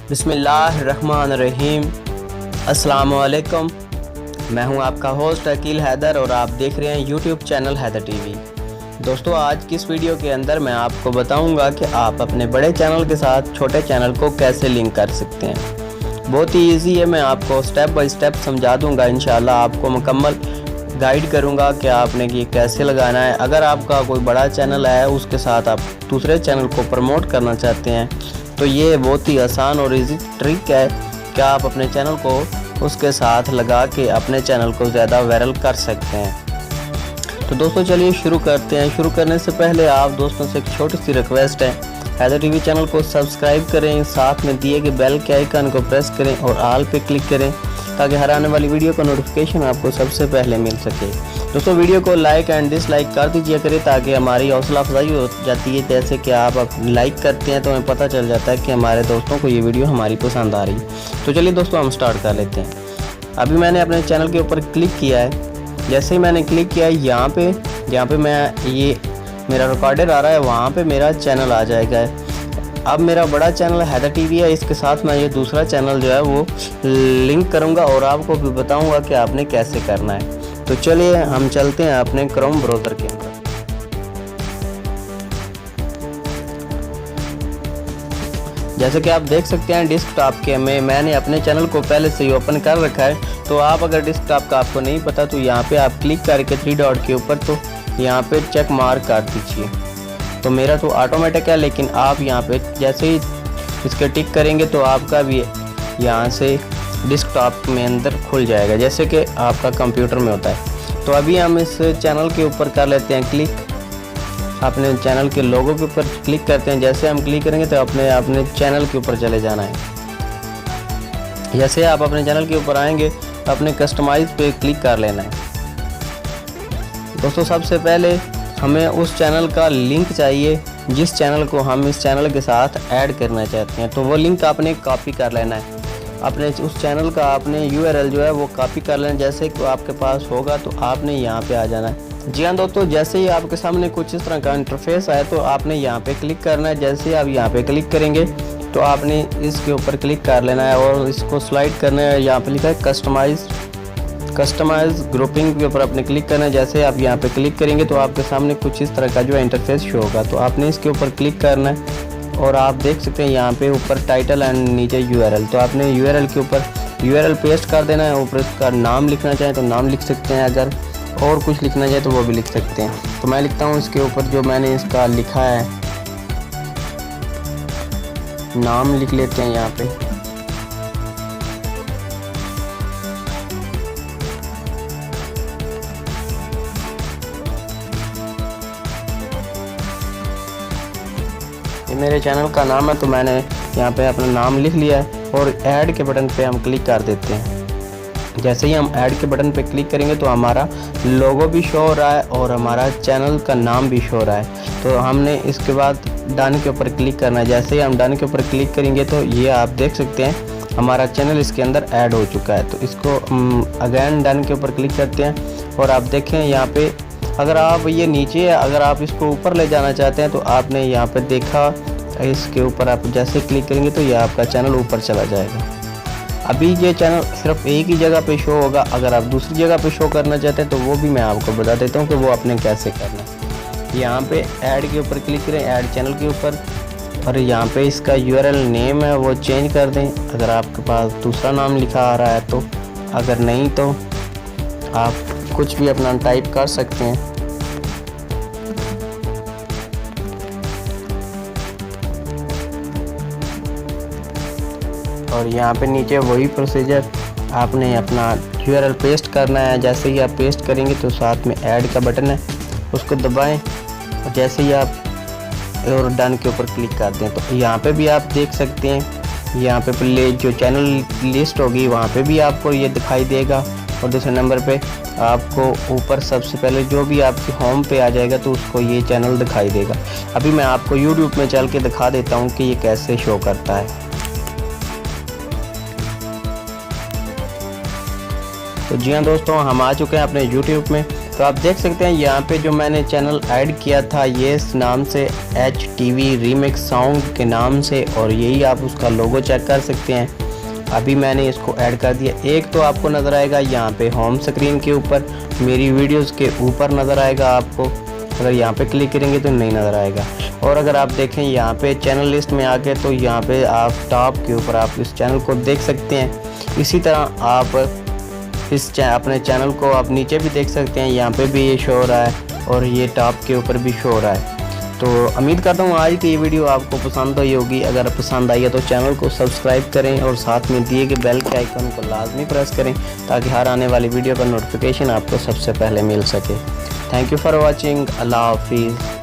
बिस्मिल्लाहिर्रहमानिर्रहीम। अस्सलाम वालेकुम। मैं हूं आपका होस्ट अकील हैदर और आप देख रहे हैं यूट्यूब चैनल हैदर टीवी। दोस्तों, आज की इस वीडियो के अंदर मैं आपको बताऊंगा कि आप अपने बड़े चैनल के साथ छोटे चैनल को कैसे लिंक कर सकते हैं। बहुत ही ईजी है, मैं आपको स्टेप बाय स्टेप समझा दूंगा। इंशाल्लाह आपको मुकम्मल गाइड करूंगा कि आपने ये कैसे लगाना है। अगर आपका कोई बड़ा चैनल है, उसके साथ आप दूसरे चैनल को प्रमोट करना चाहते हैं, तो ये बहुत ही आसान और इजी ट्रिक है कि आप अपने चैनल को उसके साथ लगा के अपने चैनल को ज़्यादा वायरल कर सकते हैं। तो दोस्तों, चलिए शुरू करते हैं। शुरू करने से पहले आप दोस्तों से एक छोटी सी रिक्वेस्ट है, हैदर टीवी चैनल को सब्सक्राइब करें, साथ में दिए गए बेल के आइकन को प्रेस करें और ऑल पे क्लिक करें ताकि हर आने वाली वीडियो का नोटिफिकेशन आपको सबसे पहले मिल सके। दोस्तों, वीडियो को लाइक एंड डिसलाइक कर दीजिए करें ताकि हमारी हौसला अफजाई हो जाती है। जैसे कि आप लाइक करते हैं तो हमें पता चल जाता है कि हमारे दोस्तों को ये वीडियो हमारी पसंद आ रही है। तो चलिए दोस्तों, हम स्टार्ट कर लेते हैं। अभी मैंने अपने चैनल के ऊपर क्लिक किया है। जैसे ही मैंने क्लिक किया है, यहाँ पे मैं ये मेरा रिकॉर्डर आ रहा है, वहाँ पे मेरा चैनल आ जाएगा। अब मेरा बड़ा चैनल हैदर टीवी है, इसके साथ मैं ये दूसरा चैनल जो है वो लिंक करूँगा और आपको भी बताऊँगा कि आपने कैसे करना है। तो चलिए हम चलते हैं अपने क्रोम ब्राउज़र के अंदर। जैसे कि आप देख सकते हैं डेस्कटॉप के में मैंने अपने चैनल को पहले से ही ओपन कर रखा है। तो आप अगर डेस्कटॉप का आपको नहीं पता तो यहाँ पे आप क्लिक करके 3 डॉट के ऊपर तो यहाँ पे चेक मार्क कर दीजिए। तो मेरा तो ऑटोमेटिक है, लेकिन आप यहाँ पे जैसे ही इसके टिक करेंगे तो आपका भी यहाँ से डेस्कटॉप में अंदर खुल जाएगा, जैसे कि आपका कंप्यूटर में होता है। तो अभी हम इस चैनल के ऊपर कर लेते हैं क्लिक। अपने चैनल के लोगो के ऊपर क्लिक करते हैं। जैसे हम क्लिक करेंगे तो अपने चैनल के ऊपर चले जाना है। जैसे आप अपने चैनल के ऊपर आएंगे तो अपने कस्टमाइज पे क्लिक कर लेना है। दोस्तों, सबसे पहले हमें उस चैनल का लिंक चाहिए जिस चैनल को हम इस चैनल के साथ ऐड करना चाहते हैं। तो वो लिंक आपने कॉपी कर लेना है। अपने उस चैनल का आपने URL जो है वो कॉपी कर लेना। जैसे कि आपके पास होगा तो आपने यहाँ पे आ जाना है। जी हाँ दोस्तों, जैसे ही आपके सामने कुछ इस तरह का इंटरफेस आए तो आपने यहाँ पे क्लिक करना है। जैसे ही आप यहाँ पे क्लिक करेंगे तो आपने इसके ऊपर क्लिक कर लेना है और इसको स्लाइड करना है। यहाँ पे लिखा है कस्टमाइज ग्रुपिंग के ऊपर आपने क्लिक करना है। जैसे आप यहाँ पे क्लिक करेंगे तो आपके सामने कुछ इस तरह का जो है इंटरफेस शो होगा। तो आपने इसके ऊपर क्लिक करना है और आप देख सकते हैं यहाँ पे ऊपर टाइटल एंड नीचे URL। तो आपने URL के ऊपर URL पेस्ट कर देना है। ऊपर इसका नाम लिखना चाहें तो नाम लिख सकते हैं, अगर और कुछ लिखना चाहे तो वो भी लिख सकते हैं। तो मैं लिखता हूँ इसके ऊपर जो मैंने इसका लिखा है, नाम लिख लेते हैं यहाँ पे। ये मेरे चैनल का नाम है, तो मैंने यहाँ पे अपना नाम लिख लिया है और ऐड के बटन पे हम क्लिक कर देते हैं। जैसे ही हम ऐड के बटन पे क्लिक करेंगे तो हमारा लोगो भी शो हो रहा है और हमारा चैनल का नाम भी शो हो रहा है। तो हमने इसके बाद डन के ऊपर क्लिक करना है। जैसे ही हम डन के ऊपर क्लिक करेंगे तो ये आप देख सकते हैं हमारा चैनल इसके अंदर ऐड हो चुका है। तो इसको अगेन डन के ऊपर क्लिक करते हैं और आप देखें यहाँ पे, अगर आप ये नीचे है, अगर आप इसको ऊपर ले जाना चाहते हैं तो आपने यहाँ पे देखा इसके ऊपर आप जैसे क्लिक करेंगे तो ये आपका चैनल ऊपर चला जाएगा। अभी ये चैनल सिर्फ एक ही जगह पे शो होगा। अगर आप दूसरी जगह पे शो करना चाहते हैं तो वो भी मैं आपको बता देता हूँ कि वो आपने कैसे करना है। यहाँ पे ऐड के ऊपर क्लिक करें, ऐड चैनल के ऊपर, और यहाँ पे इसका URL नेम है वो चेंज कर दें अगर आपके पास दूसरा नाम लिखा आ रहा है तो। अगर नहीं तो आप कुछ भी अपना टाइप कर सकते हैं। और यहाँ पे नीचे वही प्रोसीजर, आपने अपना URL पेस्ट करना है। जैसे ही आप पेस्ट करेंगे तो साथ में ऐड का बटन है, उसको दबाएं और जैसे ही आप और डन के ऊपर क्लिक कर दें तो यहाँ पे भी आप देख सकते हैं, यहाँ पे प्ले जो चैनल लिस्ट होगी वहाँ पे भी आपको ये दिखाई देगा। और दूसरे नंबर पे आपको ऊपर सबसे पहले जो भी आपकी होम पे आ जाएगा तो उसको ये चैनल दिखाई देगा। अभी मैं आपको YouTube में चल के दिखा देता हूँ कि ये कैसे शो करता है। तो जी हाँ दोस्तों, हम आ चुके हैं अपने YouTube में। तो आप देख सकते हैं यहाँ पे जो मैंने चैनल ऐड किया था ये इस नाम से HTV रीमिक्स साउंड के नाम से, और यही आप उसका लोगो चेक कर सकते हैं। अभी मैंने इसको ऐड कर दिया। एक तो आपको नज़र आएगा यहाँ पे होम स्क्रीन के ऊपर, मेरी वीडियोस के ऊपर नज़र आएगा आपको। अगर यहाँ पे क्लिक करेंगे तो नहीं नज़र आएगा। और अगर आप देखें यहाँ पे चैनल लिस्ट में आके तो यहाँ पे आप टॉप के ऊपर आप इस चैनल को देख सकते हैं। इसी तरह आप अपने चैनल को आप नीचे भी देख सकते हैं, यहाँ पे भी ये शो हो रहा है और ये टॉप के ऊपर भी शो हो रहा है। तो उम्मीद करता हूँ आज की ये वीडियो आपको पसंद आई होगी। अगर पसंद आई है तो चैनल को सब्सक्राइब करें और साथ में दिए गए बेल के आइकन को लाजमी प्रेस करें ताकि हर आने वाली वीडियो का नोटिफिकेशन आपको सबसे पहले मिल सके। Thank you for watching. अल्लाह हाफिज़।